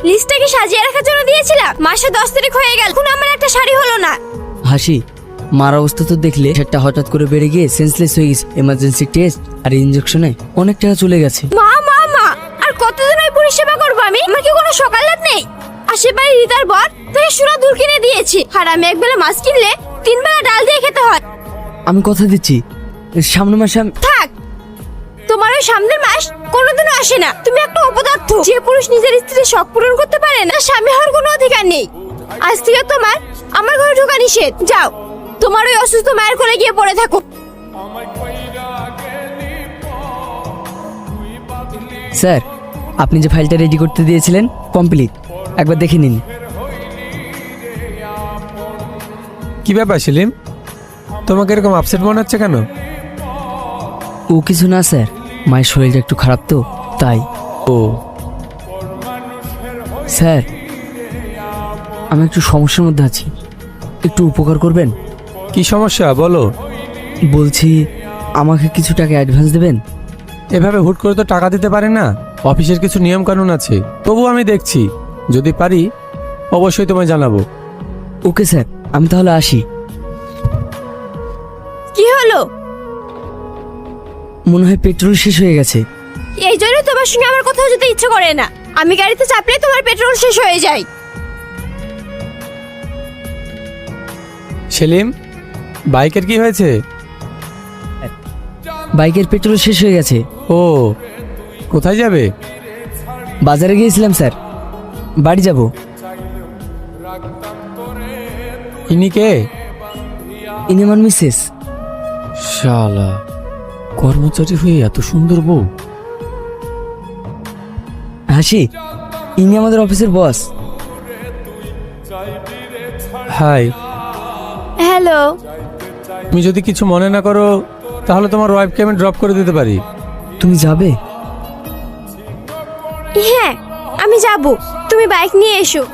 লিস্টটাকে সাজিয়ে রাখার জন্য দিয়েছিলাম। মাসে 10 তারিখ হয়ে গেল, এখন আমার একটা শাড়ি হলো না। হাসি, মার অবস্থা তো দেখলে, সেটা হঠাৎ করে বেড়ে গিয়ে সেন্সলেস হয়ে গেছে। এমার্জেন্সি টেস্ট আর ইনজেকশনে অনেক টাকা চলে গেছে। মা মা মা, আর কতদিন ওই পরিষেবা করবো আমি? আমার কি কোনো সকালাত নেই? আশেপাশে রিতার বর তাকে সোনা দুল কিনে দিয়েছি, আর আমি একবেলা মাছ কিনলে 3 বেলা ডাল দিয়ে খেতে হয়। আমি কথা দিচ্ছি, সামনের মাসে থাক, তোমার ওই সামনের মাস কোনোদিনও আসে না। তুমি একটা অপদার্থ। যে পুরুষ নিজের স্ত্রীর শখ পূরণ করতে পারে না, স্বামী হওয়ার কোনো অধিকার নেই। আজ থেকে তোমার আমার ঘরে ঢোকা নিষেধ। যাও, তোমার ওই অসুস্থ মায়ের কোলে গিয়ে পড়ে থাকো। স্যার, আপনি যে ফাইলটা রেডি করতে দিয়েছিলেন কমপ্লিট, একবার দেখে নিন। কি ব্যাপার সেলিম, তোমাকে এরকম আপসেট মনে হচ্ছে কেন? ও কিছু না স্যার, মায়ের শরীরটা একটু খারাপ তো তাই। ও স্যার, আমি একটু সমস্যার মধ্যে আছি, একটু উপকার করবেন? কি সমস্যা বলো। বলছি, আমাকে কিছু টাকা অ্যাডভান্স দেবেন? এভাবে হুট করে তো টাকা দিতে পারে না, অফিসের কিছু নিয়ম কানুন আছে। তবু আমি দেখছি, যদি পারি অবশ্যই তোমায় জানাবো। ওকে স্যার, আমি তাহলে আসি। কি হলো? মনে হয় পেট্রোল শেষ হয়ে গেছে। এই জন্য তোমার সঙ্গে আমার কোথাও যেতে ইচ্ছে করে না। আমি গাড়িতে চাপলে তোমার পেট্রোল শেষ হয়ে যায়। সেলিম, বাইকের কি হয়েছে? বাইকের পেট্রোল শেষ হয়ে গেছে। ও, কোথায় যাবে? বাজারে গিয়েছিলাম স্যার, বাড়ি যাব। ইনি কে? ইনি আমার মিসেস। শালা, কর্মচারী হয়ে এত সুন্দর বউ। হাসি, ইনি আমাদের অফিসের বস। হাই। হ্যালো। তুমি যদি কিছু মনে না করো, তাহলে তোমার ওয়াইফকে আমি ড্রপ করে দিতে পারি। তুমি যাবে? হ্যাঁ, আমি যাব। তুমি বাইক নিয়ে এসো।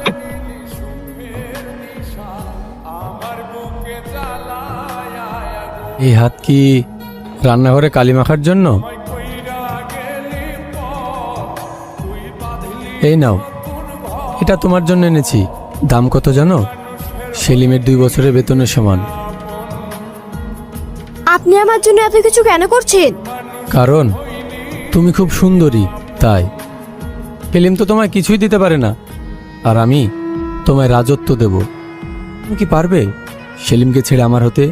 এই হাত কি রান্নাঘরে কালি মাখার জন্য? এই নাও, এটা তোমার জন্য এনেছি। দাম কত জানো? সেলিমের 2 বছরের বেতনের সমান। আপনি আমার জন্য এত কিছু কেন করছেন? কারণ তুমি খুব সুন্দরী, তাই। সেলিম তো তোমায় কিছুই দিতে পারে না, আর আমি তোমায় রাজত্ব দেব। তুমি কি পারবে সেলিমকে ছেড়ে আমার হতে?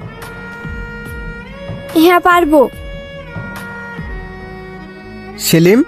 হ্যাঁ, পারবো। সেলিম,